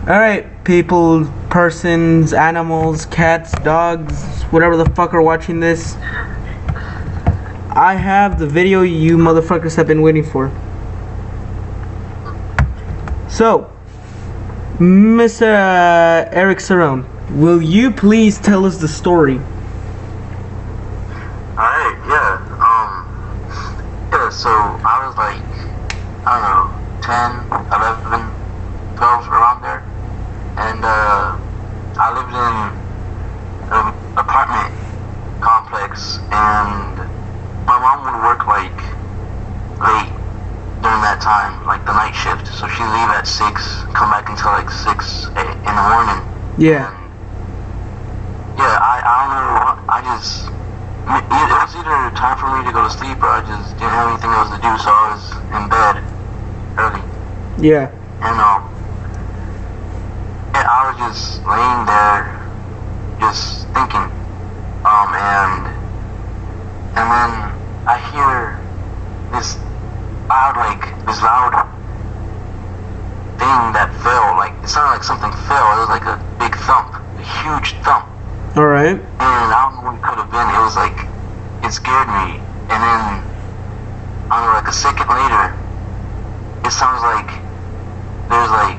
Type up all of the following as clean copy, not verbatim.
Alright, people, persons, animals, cats, dogs, whatever the fuck are watching this. I have the video you motherfuckers have been waiting for. So, Mr. Erik Ceron, will you please tell us the story? Alright, so I was like, I don't know, 10, 11, 12, around there, and I lived in an apartment complex, and my mom would work like late during that time, like the night shift, so she'd leave at 6, come back until like 6 in the morning. Yeah. And I don't know, it was either time for me to go to sleep or I just didn't have anything else to do, so I was in bed early. Yeah. And I was just laying there, just thinking, and then I hear this loud thing that fell, like, it sounded like something fell. It was like a big thump, a huge thump. Alright. And I don't know what it could have been. It was like, it scared me. And then, I don't know, like a second later, it sounds like there's like,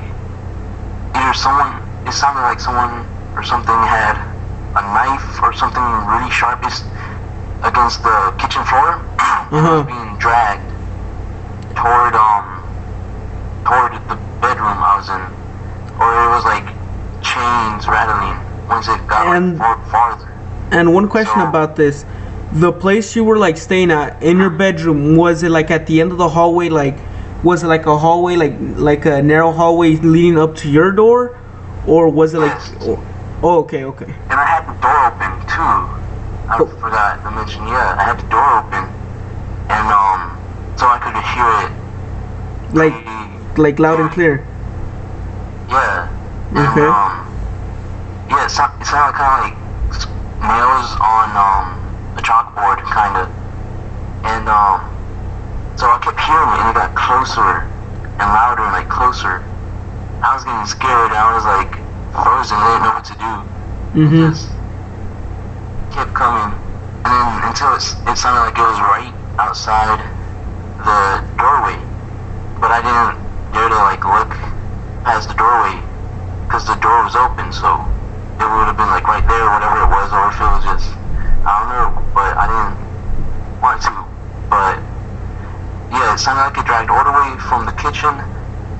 it sounded like someone or something had a knife or something really sharp against the kitchen floor. It was being dragged toward the bedroom I was in. Or it was like chains rattling once it got farther. And one question about this. The place you were like staying at in your bedroom, was it like at the end of the hallway? Like, was it like a hallway, like a narrow hallway leading up to your door? Or was it like... Oh, okay. And I had the door open too. I forgot to mention, I had the door open. And so I could hear it. Like loud and clear? Yeah. Okay. And, it sounded kind of like nails on a chalkboard, kind of. And so I kept hearing it, and it got closer and louder and like closer. I was getting scared, and I was like frozen, I didn't know what to do. It just kept coming, and then until it sounded like it was right outside the doorway, but I didn't dare to like look past the doorway because the door was open, so it would have been like right there, whatever it was, or if it was just, I don't know, but I didn't want to. But it sounded like it dragged all the way from the kitchen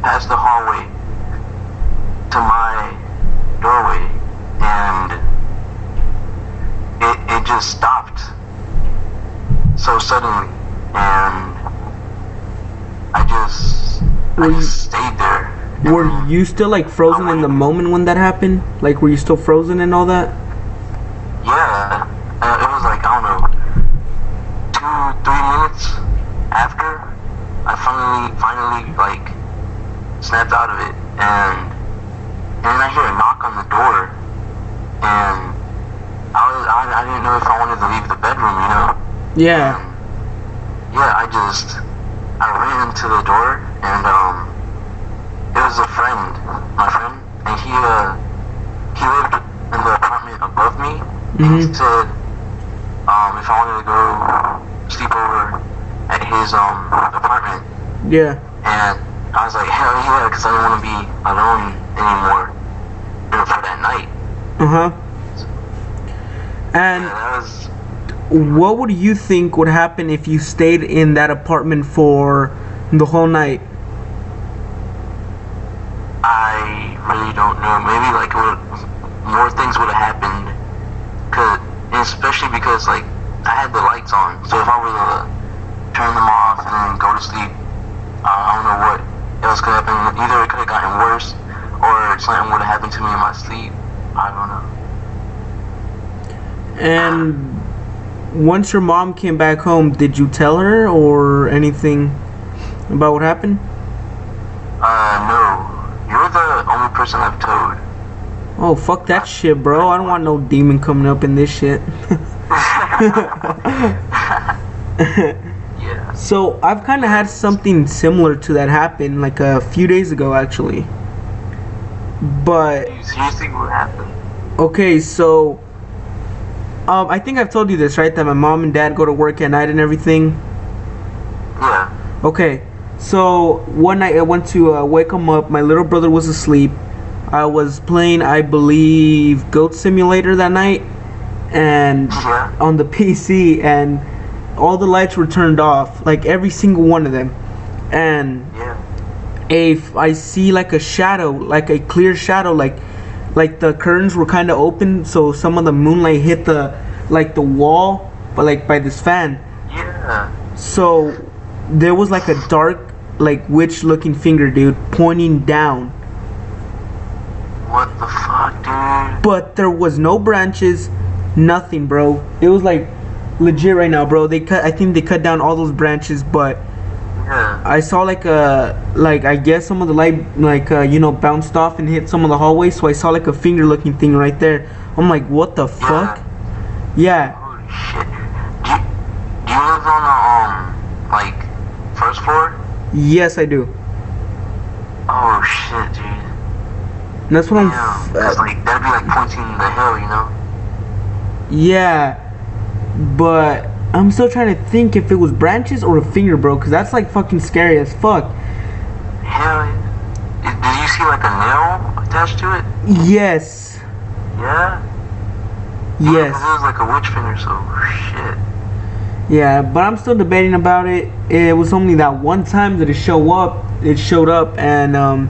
past the hallway to my doorway, and it just stopped so suddenly, and I just stayed there. Were you still like frozen in the moment when that happened? Like, were you still frozen and all that? Yeah, it was like, I don't know, 2-3 minutes after I finally like snapped out of it, and then I hear a knock on the door, and I didn't know if I wanted to leave the bedroom, you know? Yeah. And, I ran to the door, and it was my friend, and he lived in the apartment above me, and he said if I wanted to go sleep over at his apartment. Yeah. And I was like, hell yeah, because I didn't want to be alone anymore for that night. And what would you think would happen if you stayed in that apartment for the whole night? I really don't know. Maybe like more things would have happened, especially because like I had the lights on. So if I were to turn them off and then go to sleep, I don't know what else could happen. Either it could have gotten worse, or something would have happened to me in my sleep. I don't know. And once your mom came back home, did you tell her or anything about what happened? No. You're the only person I've told. Oh, fuck that shit, bro. I don't want no demon coming up in this shit. Yeah. So, I've kind of had something similar to that happen, like a few days ago, actually. But Dude, seriously, what happened? okay, so I think I've told you this, right? That my mom and dad go to work at night and everything. Yeah. Okay, so one night I went to wake him up. My little brother was asleep. I was playing, I believe, Goat Simulator that night, and Yeah. on the PC, and all the lights were turned off, like every single one of them. And Yeah. I see like a shadow, like a clear shadow, like the curtains were kind of open, so some of the moonlight hit the wall, but like by this fan. Yeah. So there was like a dark, like witch-looking finger, dude, pointing down. What the fuck, dude? But there was no branches, nothing, bro. It was like legit right now, bro. I think they cut down all those branches, but Yeah. I saw like I guess some of the light bounced off and hit some of the hallway, so I saw like a finger looking thing right there. I'm like, what the fuck? Yeah. Holy shit. Do you live on the like first floor? Yes, I do. Oh shit, dude. And that's what Yeah. That's like that'd be like pointing the hill, you know? yeah. But I'm still trying to think if it was branches or a finger, bro, because that's like fucking scary as fuck. Hell yeah. Did you see like a nail attached to it? Yes. Yeah? Yes. Because it was like a witch finger, so shit. Yeah, but I'm still debating about it. It was only that one time that it showed up, and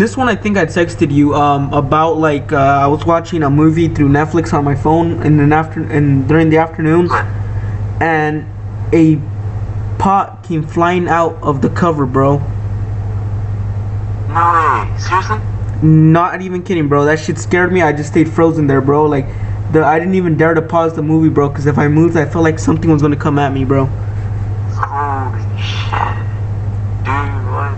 this one I think I texted you about like I was watching a movie through Netflix on my phone during the afternoon, and a pot came flying out of the cover, bro. No way. Seriously? Not even kidding, bro. That shit scared me. I just stayed frozen there, bro. Like I didn't even dare to pause the movie, bro, because if I moved, I felt like something was gonna come at me, bro. Holy shit. Dude, what?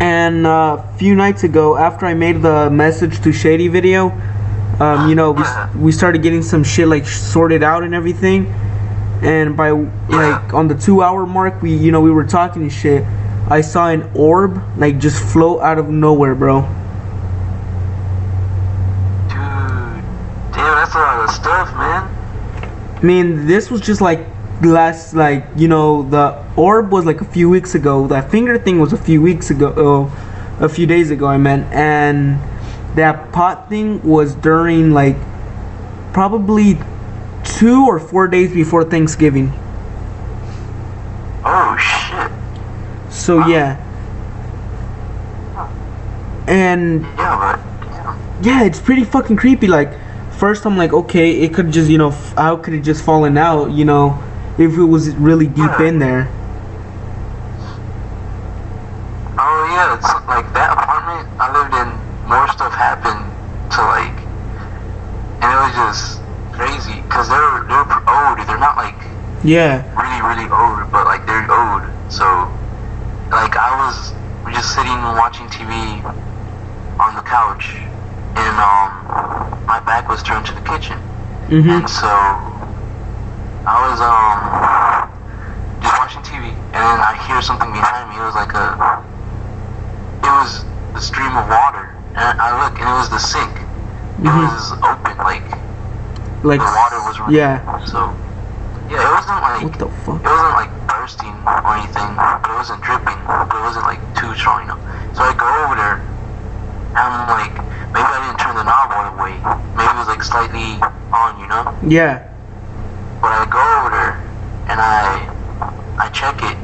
And a few nights ago, after I made the message to Shady video, we started getting some shit like sorted out and everything. And by like on the 2-hour mark, we were talking and shit. I saw an orb like just float out of nowhere, bro. Dude. Damn, that's a lot of stuff, man. I mean, this was just like last, the orb was like a few weeks ago. That finger thing was a few weeks ago, a few days ago, I meant. And that pot thing was during like probably 2 or 4 days before Thanksgiving. Oh shit. So yeah. And Yeah, but damn. yeah, it's pretty fucking creepy. Like, first I'm like, okay, it could just, how could it just fallen out, if it was really deep in there. Oh yeah, it's like that apartment I lived in, more stuff happened to like, and it was just crazy, cause they're old, they're not like Yeah. really old, but like they're old, so like we're just sitting and watching TV on the couch, and my back was turned to the kitchen, and so I was just watching TV, and then I hear something behind me. It was like it was the stream of water, and I look, and it was the sink. It was open, like the water was running. Yeah. So yeah, it wasn't like What the fuck? it wasn't like bursting or anything, but it wasn't dripping, but it wasn't like too strong, So I go over there, and I'm like, maybe I didn't turn the knob all the way. Maybe it was like slightly on, Yeah. But I go over there, and I check it,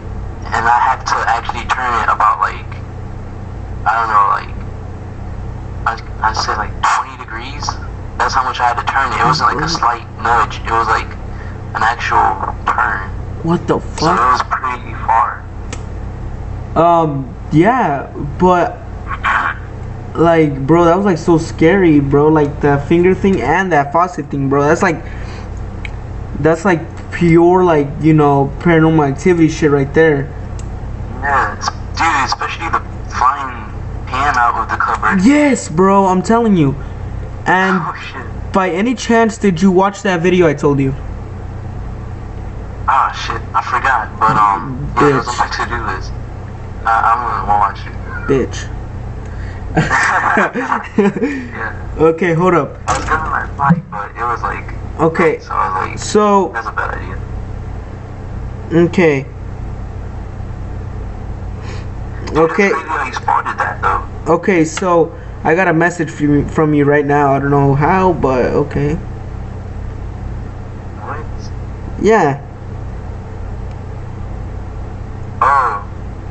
and I have to actually turn it about like, I don't know, like, I said like 20 degrees. That's how much I had to turn it. It wasn't like a slight nudge. It was like an actual turn. What the So it fuck? was pretty far. Yeah, but like, bro, that was like so scary, bro. Like the finger thing and that faucet thing, bro. That's like pure, like, paranormal activity shit right there. Yeah, dude, especially the flying pan out of the cupboard. Yes, bro, I'm telling you. And Oh shit. by any chance, did you watch that video I told you? Ah shit, I forgot. But yeah, it was on my to-do list. I'm gonna watch it. Bitch. Yeah. Okay, hold up. I was gonna let it fight, but it was like. Okay. So I was like, So. that's a bad idea. Okay. Okay. It's crazy how you spotted that though. Okay, so I got a message from you right now. I don't know how, but okay. What? Yeah. Oh,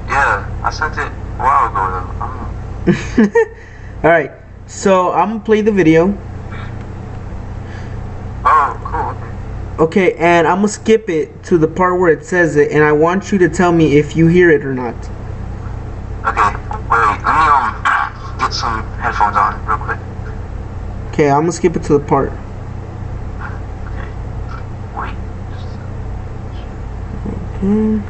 yeah. I sent it a while ago though. Alright, so I'm gonna play the video. Oh, cool. Okay. Okay, and I'm gonna skip it to the part where it says it, and I want you to tell me if you hear it or not. Okay. Wait. Let me get some headphones on real quick. Okay, I'm gonna skip it to the part. Okay. Wait. Hmm.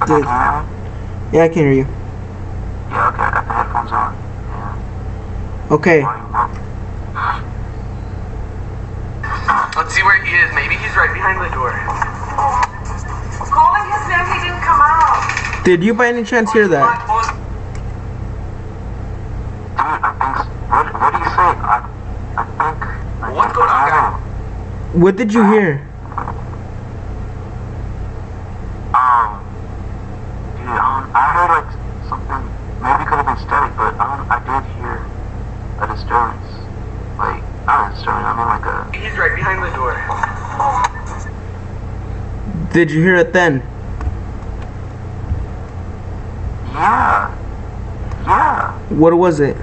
Okay, can you hear me? Yeah, I can hear you. Yeah. Okay. I got the headphones on. Yeah. Okay. Volume up. Let's see where he is. Maybe he's right behind the door. Calling his name, he didn't come out. Did you by any chance hear that? Dude, I think. What do you say? I think. What's going on, guys? What did you hear? I heard like something. Maybe it could have been static, but I did hear a disturbance. Like not a disturbance. I mean like a. He's right behind the door. Did you hear it then? Yeah. Yeah. What was it?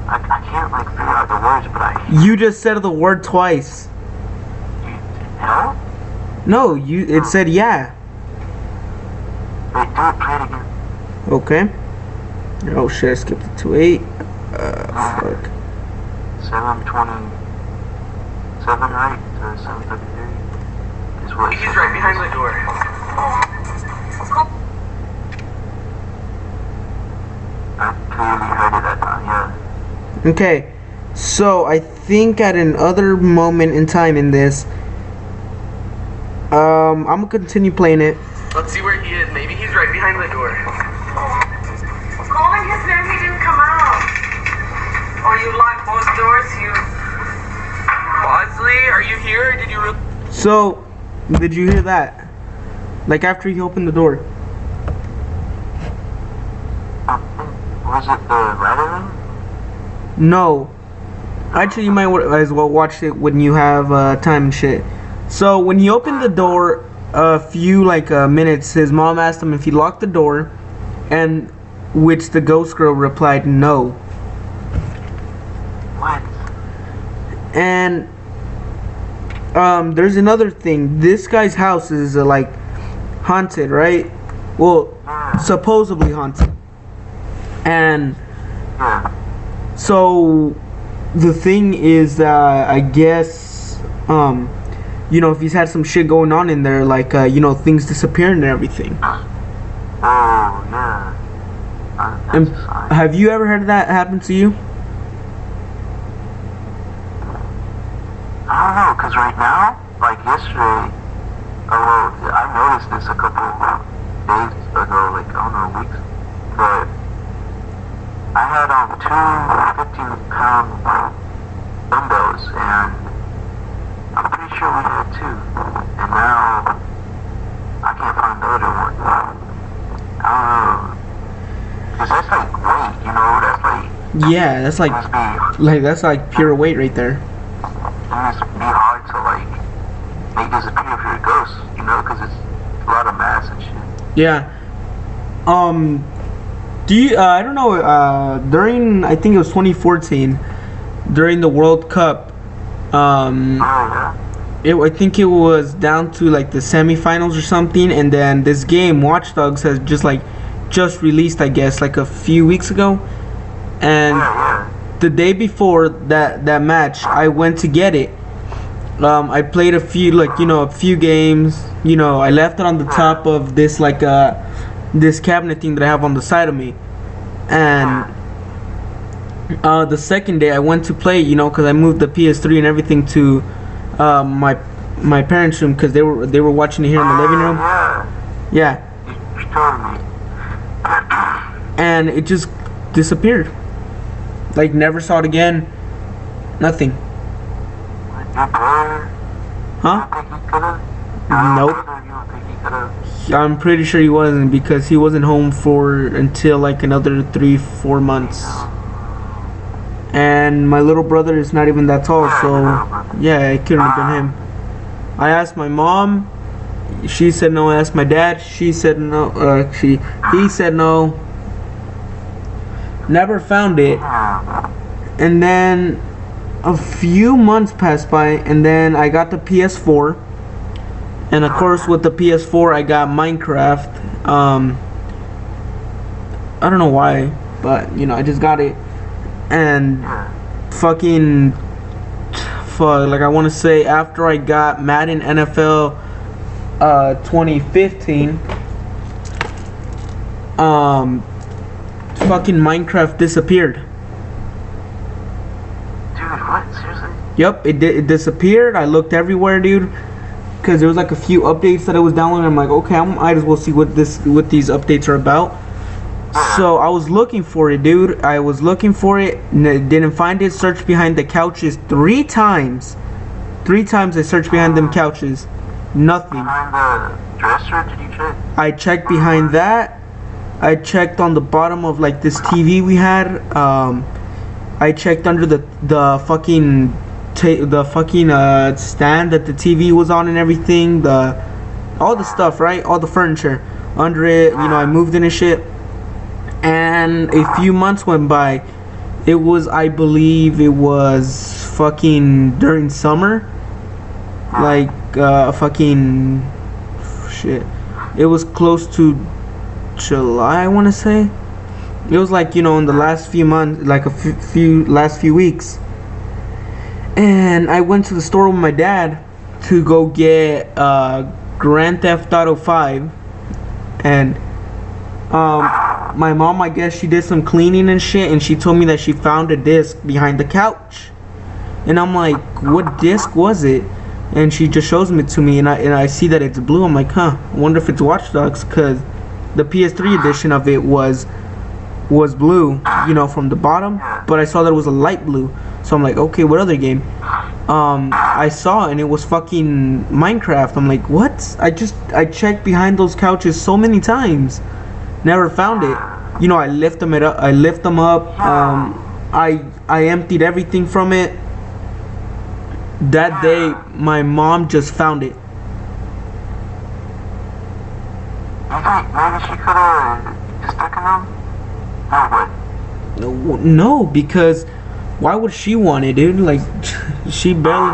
I can't like figure out the words, but I. You just said the word twice. Hello? No, it said yeah. Wait, do it. Play it again. Okay. Oh shit, I skipped it to 8. Fuck. 7:27, right? To 7:33 is what. He's right behind the door. I clearly heard it that time. Yeah. Okay. So I think at another moment in time in this, I'm gonna continue playing it. Let's see where he is. Maybe he's right behind the door. Calling his name, he didn't come out. Or you locked both doors, you. Bosley, are you here? Did you? So, did you hear that? Like after he opened the door. Was it the rattling? No. Actually, you might as well watch it when you have time and shit. So when he opened the door, a few minutes, his mom asked him if he locked the door, and which the ghost girl replied no. What? And there's another thing. This guy's house is haunted, right? Well, supposedly haunted. And Yeah. so the thing is that I guess if he's had some shit going on in there, things disappearing and everything. Oh yeah. And have you ever heard that happen to you? I don't know, cause right now, like yesterday, I noticed this a couple days ago, like I don't know, weeks, but I had 2 15-pound dumbbells, and I'm pretty sure we had 2, and now I can't find the other one. I don't know, cause that's like weight, that's like. Yeah, that's that's like pure weight right there. It must be hard to make disappear for your ghost, because it's a lot of mass and shit. Yeah. Do you? I don't know. During I think it was 2014, during the World Cup. Oh yeah. I think it was down to the semifinals or something, and then this game Watch Dogs has just released, I guess, a few weeks ago, and Yeah. the day before that match, I went to get it. I played a few a few games. I left it on the top of this this cabinet thing that I have on the side of me, and the second day I went to play, because I moved the PS3 and everything to my my parents' room because they were watching it here in the living room. Yeah. Yeah. You told me. And it just disappeared. Like never saw it again. Nothing. Your brother? Huh? You think he could've? Nope. You don't think he could've? I'm pretty sure he wasn't because he wasn't home for until like another 3-4 months. And my little brother is not even that tall, so yeah, it couldn't have been him. I asked my mom, she said no. I asked my dad, she said no. He said no. Never found it. And then a few months passed by, and then I got the PS4. And of course, with the PS4, I got Minecraft. I don't know why, but you know, I just got it. And fucking, like I want to say, after I got Madden NFL 2015, fucking Minecraft disappeared. Dude, what? Seriously? Yep, it disappeared. I looked everywhere, dude, because there was like a few updates that I was downloading. I'm like, okay, I might as well see what these updates are about. So I was looking for it, dude. I was looking for it, didn't find it. Searched behind the couches 3 times. 3 times I searched behind them couches. Nothing. Behind the dresser, did you check? I checked behind that. I checked on the bottom of like this TV we had. I checked under the fucking stand that the TV was on and everything. All the stuff, right? All the furniture under it. You know, I moved in and shit. And a few months went by. It was, I believe, it was fucking during summer. Like fucking shit. It was close to July, I want to say. It was like, you know, in the last few months, like last few weeks. And I went to the store with my dad to go get Grand Theft Auto 5. And my mom, I guess she did some cleaning and shit, and she told me that she found a disc behind the couch. And I'm like, what disc was it? And she just shows it to me, and I see that it's blue. I'm like, huh, I wonder if it's Watch Dogs, because the PS3 edition of it was blue, you know, from the bottom, but I saw that it was a light blue. So I'm like, okay, what other game? I saw, and it was fucking Minecraft. I'm like, what? I checked behind those couches so many times, never found it. You know, I lift them up. I emptied everything from it. That day, my mom just found it. You think maybe she could have just taken them? Or what? No, because why would she want it, dude? Like, she barely,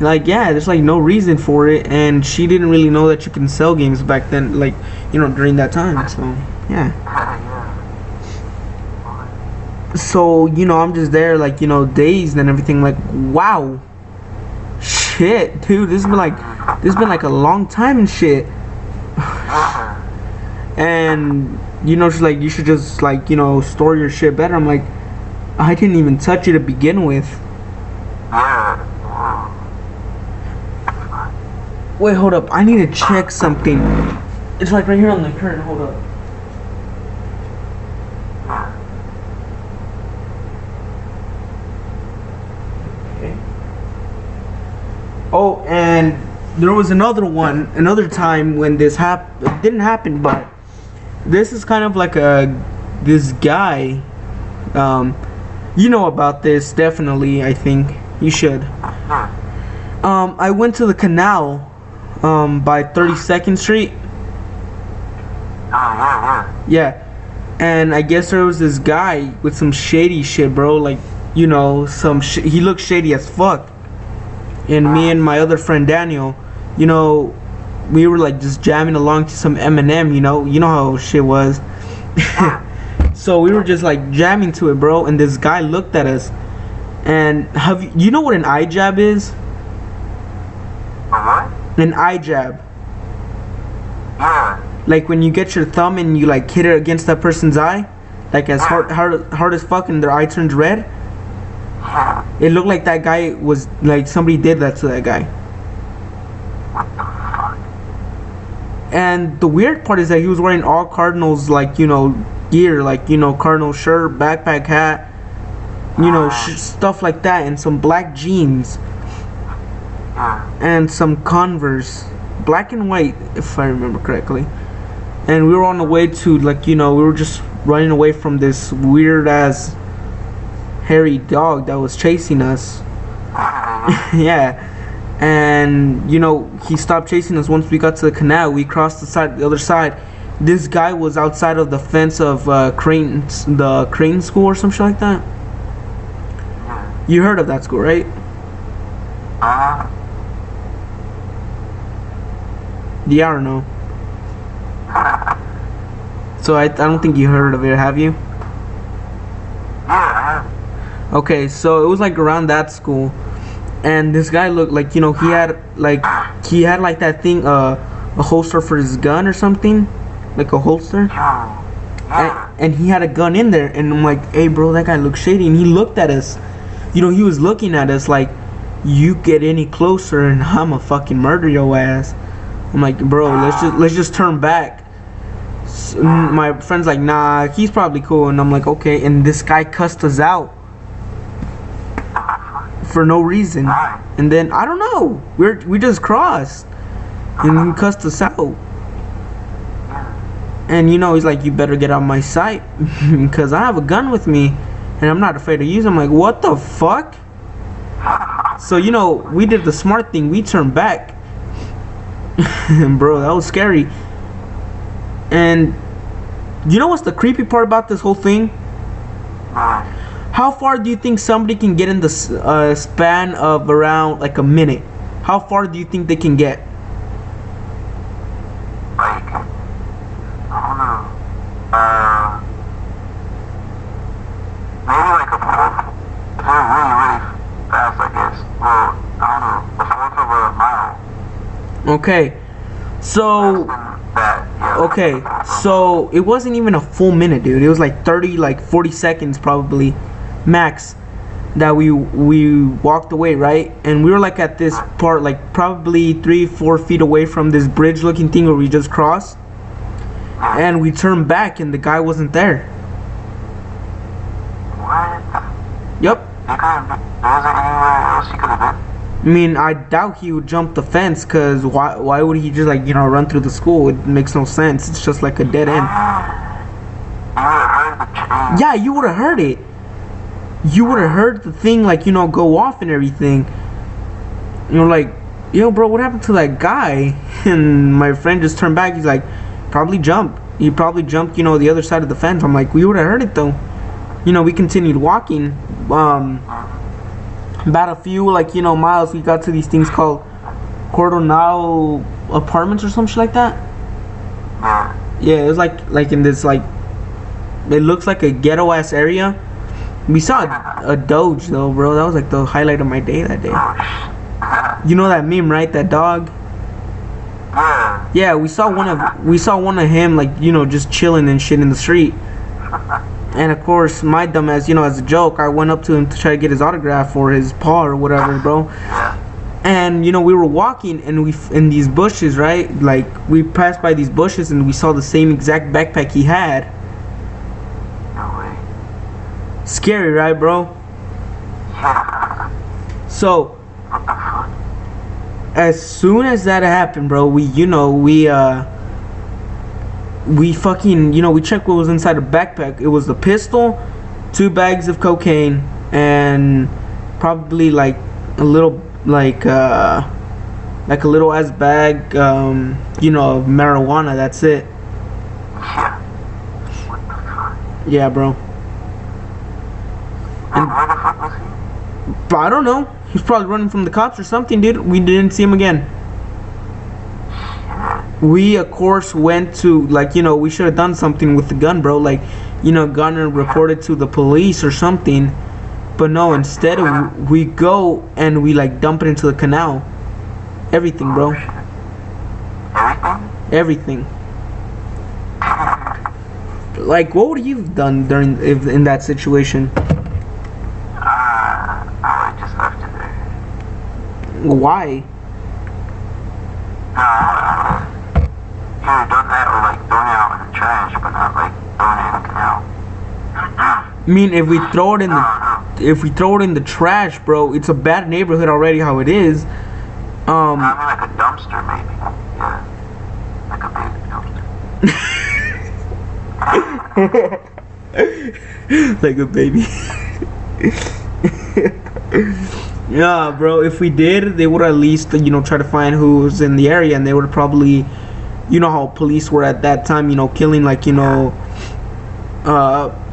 like, yeah, there's like no reason for it, and she didn't really know that you can sell games back then, like, you know, during that time. So yeah. So, you know, I'm just there, like, you know, dazed and everything, like, wow, shit, dude, this has been like a long time and shit. And you know, she's like, you should just, like, you know, store your shit better. I'm like, I didn't even touch it to begin with. Wait, hold up, I need to check something. It's like right here on the curtain. Hold up. Okay. Oh, and there was another time when this it didn't happen, but this is kind of like this guy. You know about this, definitely. I think you should. I went to the canal by 32nd Street. Yeah, and I guess there was this guy with some shady shit, bro. Like, you know, he looked shady as fuck. And me and my other friend Daniel, you know, we were like just jamming along to some Eminem. You know how shit was. So we were just like jamming to it, bro. And this guy looked at us. And you know what an eye jab is? What? An eye jab. Yeah. Like when you get your thumb and you like hit it against that person's eye, like as hard as fuck, and their eye turns red. It looked like that guy was like somebody did that to that guy. And the weird part is that he was wearing all Cardinals, like, gear, like, Cardinal shirt, backpack, hat, stuff like that, and some black jeans, and some Converse, black and white, if I remember correctly. And we were on the way to, like, we were just running away from this weird ass hairy dog that was chasing us. Yeah. And he stopped chasing us once we got to the canal. We crossed the other side. This guy was outside of the fence of the crane school or some shit like that. You heard of that school, right? Yeah or no? So I don't think you heard of it, have you? Yeah. Okay, so it was like around that school. And this guy looked like, he had that thing, a holster for his gun or something, like a holster. And he had a gun in there, and I'm like, hey bro, that guy looks shady. And he looked at us, he was looking at us like, you get any closer and I'ma fucking murder your ass. I'm like, bro, let's just turn back. So my friend's like, nah, he's probably cool. And I'm like, okay. And this guy cussed us out for no reason. And then I don't know, we just crossed and he cussed us out. And he's like, you better get out of my sight because I have a gun with me and I'm not afraid to use it. I'm like, what the fuck? So we did the smart thing, we turned back. And bro, that was scary. And what's the creepy part about this whole thing? How far do you think somebody can get in the span of around like a minute? How far do you think they can get? Like, I don't know. Maybe like a fourth. If they're really, really fast, I guess. Well, I don't know. A fourth of a mile. Okay. So. That, yeah. Okay. So it wasn't even a full minute, dude. It was like 40 seconds probably. Max, that we walked away, right? And we were like at this part, like probably 3-4 feet away from this bridge looking thing where we just crossed, and we turned back and the guy wasn't there. What? Yep. There wasn't anywhere else he could have been? I mean, I doubt he would jump the fence, because why would he just like run through the school? It makes no sense. It's just like a dead end. You would have heard the train. Yeah, you would have heard it. You would have heard the thing like go off and everything. You're like, yo bro, what happened to that guy? And my friend just turned back. He's like, probably jumped. He probably jumped the other side of the fence. I'm like, we would have heard it though. We continued walking. About a few miles, we got to these things called Coronado Apartments or some shit like that. Yeah, it was like in this it looks like a ghetto ass area. We saw a Doge though, bro. That was like the highlight of my day that day. You know that meme, right? That dog. Yeah, we saw one of him just chilling and shit in the street. And of course, my dumbass, as a joke, I went up to him to try to get his autograph or his paw or whatever, bro. And we were walking and in these bushes, right? Like we passed by these bushes and we saw the same exact backpack he had. Scary, right, bro? So as soon as that happened, bro, we fucking we checked what was inside the backpack. It was a pistol, 2 bags of cocaine, and probably like a little a little ass bag of marijuana. That's it. Yeah, bro. And where the fuck was he? but I don't know. He's probably running from the cops or something, dude. We didn't see him again. We of course went to we should have done something with the gun, bro. Gone and reported to the police or something. But no, instead we go and we dump it into the canal. Everything, bro. Everything. What would you have done in that situation? I just left it there. Why? You mean, if we throw it in No, the no. if we throw it in the trash, bro, it's a bad neighborhood already how it is. I mean, like a dumpster, maybe. Yeah. Like a big dumpster. Like a baby. Yeah, bro, if we did, they would at least, you know, try to find who's in the area, and they would probably, you know how police were at that time, you know, killing, like, you know,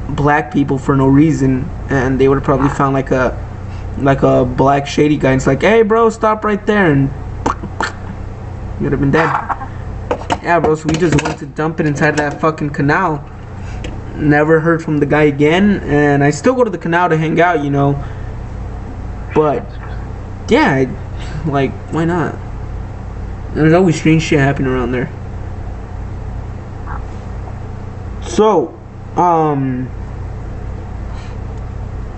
black people for no reason, and they would have probably found like a black shady guy, and it's like, hey bro, stop right there, and you'd have been dead. Yeah, bro, so we just went to dump it inside that fucking canal. Never heard from the guy again, and I still go to the canal to hang out, you know, but yeah, like, why not? There's always strange shit happening around there. So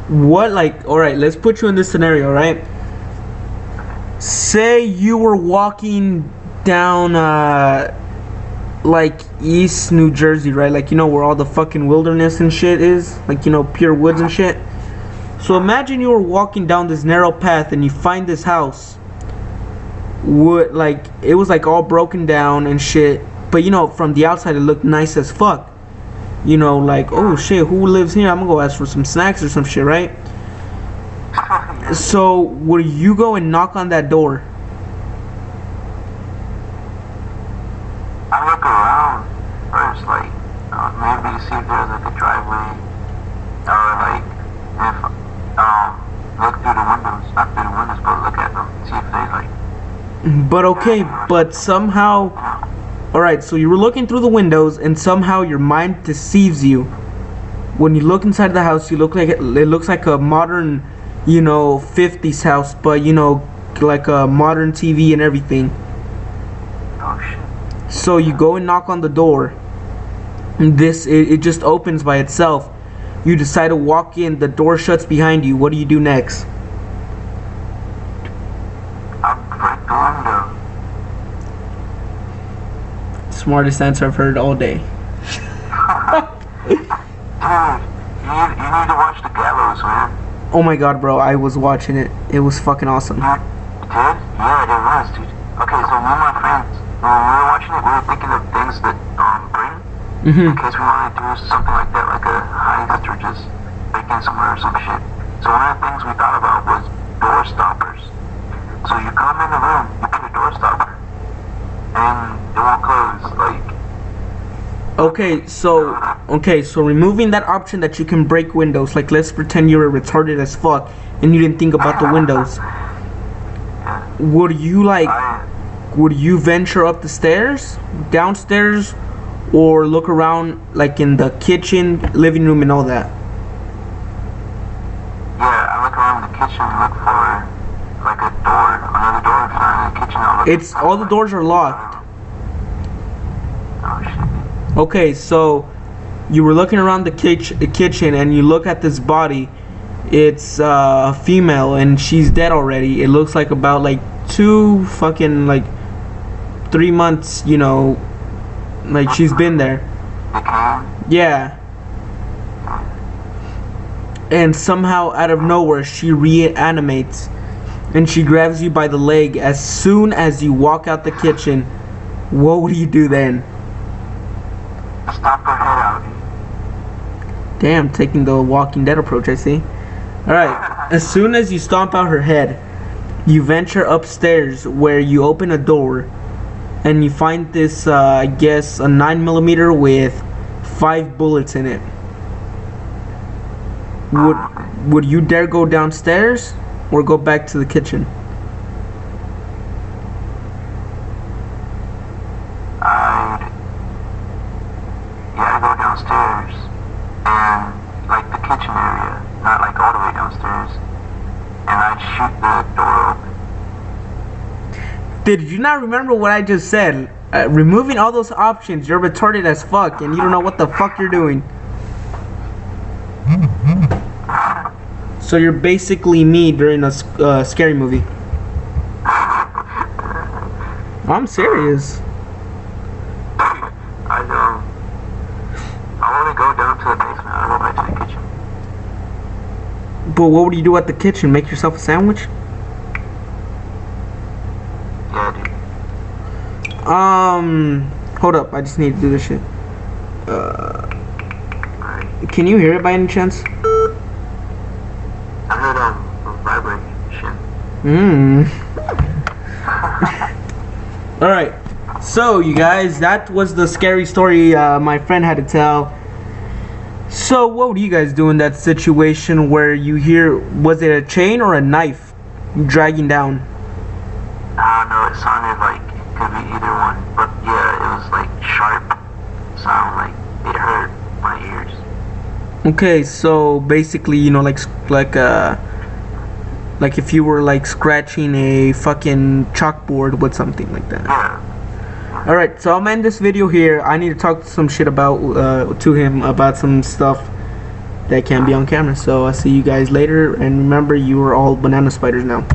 what, like, alright, let's put you in this scenario, right? Say you were walking down like East New Jersey, right? Like, you know where all the fucking wilderness and shit is, like, you know, pure woods and shit. So imagine you were walking down this narrow path and you find this house. Would, like, it was like all broken down and shit, but you know, from the outside it looked nice as fuck. You know, like, oh shit, who lives here? I'm gonna go ask for some snacks or some shit, right? So would you go and knock on that door? I look around first, like, maybe see if there's like a driveway, or like, if, look through the windows, not through the windows, but look at them, see if they like. But okay, but somehow, alright, so you were looking through the windows and somehow your mind deceives you. When you look inside the house, you look like it looks like a modern, you know, 50s house, but you know, like a modern TV and everything. Oh shit. So you go and knock on the door. And it just opens by itself. You decide to walk in, the door shuts behind you. What do you do next? I'll break the window. Smartest answer I've heard all day. Dude, you need to watch The Gallows, man. Oh my god, bro, I was watching it. It was fucking awesome. You did? Yeah, it was, dude. Okay, so me and my friends, when we were watching it, we were thinking of things that bring, in case we wanted to do something like that, like a heist or just break in somewhere or some shit. So one of the things we thought about was door stoppers. So you come in the room, you put a door stopper, and it won't close, like. Okay, so removing that option that you can break windows, like let's pretend you're retarded as fuck and you didn't think about the windows. Would you venture up the stairs, downstairs, or look around like in the kitchen, living room and all that? Yeah, I look around the kitchen and look for like a door, another door in front of the kitchen. It's all the doors are locked. Oh shit. Okay, so you were looking around the kitchen and you look at this body. It's a female and she's dead already. It looks like about like 3 months, you know, like she's been there. Yeah. And somehow out of nowhere she reanimates and she grabs you by the leg as soon as you walk out the kitchen. What would you do then? Stop her head out. Damn, taking the Walking Dead approach, I see. Alright, as soon as you stomp out her head, you venture upstairs where you open a door and you find this, I guess, a 9mm with 5 bullets in it. Would you dare go downstairs or go back to the kitchen? I'd go downstairs and like the kitchen area, not like all the way downstairs, and I'd shoot the door open. Did you not remember what I just said? Removing all those options, you're retarded as fuck and you don't know what the fuck you're doing. So you're basically me during a scary movie. I'm serious. I want to go down to the basement. I go back to the kitchen. But what would you do at the kitchen? Make yourself a sandwich? Yeah, dude. Hold up. I just need to do this shit. Alright. Can you hear it by any chance? I heard a vibration. Alright. So, you guys, that was the scary story my friend had to tell. So, what would you guys do in that situation where you hear, was it a chain or a knife dragging down? I don't know, it sounded like it could be either one. But yeah, it was like sharp sound, like it hurt my ears. Okay, so basically, you know, like if you were like scratching a fucking chalkboard with something like that. Yeah. Alright, so I'll end this video here. I need to talk some shit about to him about some stuff that can't be on camera. So I'll see you guys later, and remember, you are all banana spiders now.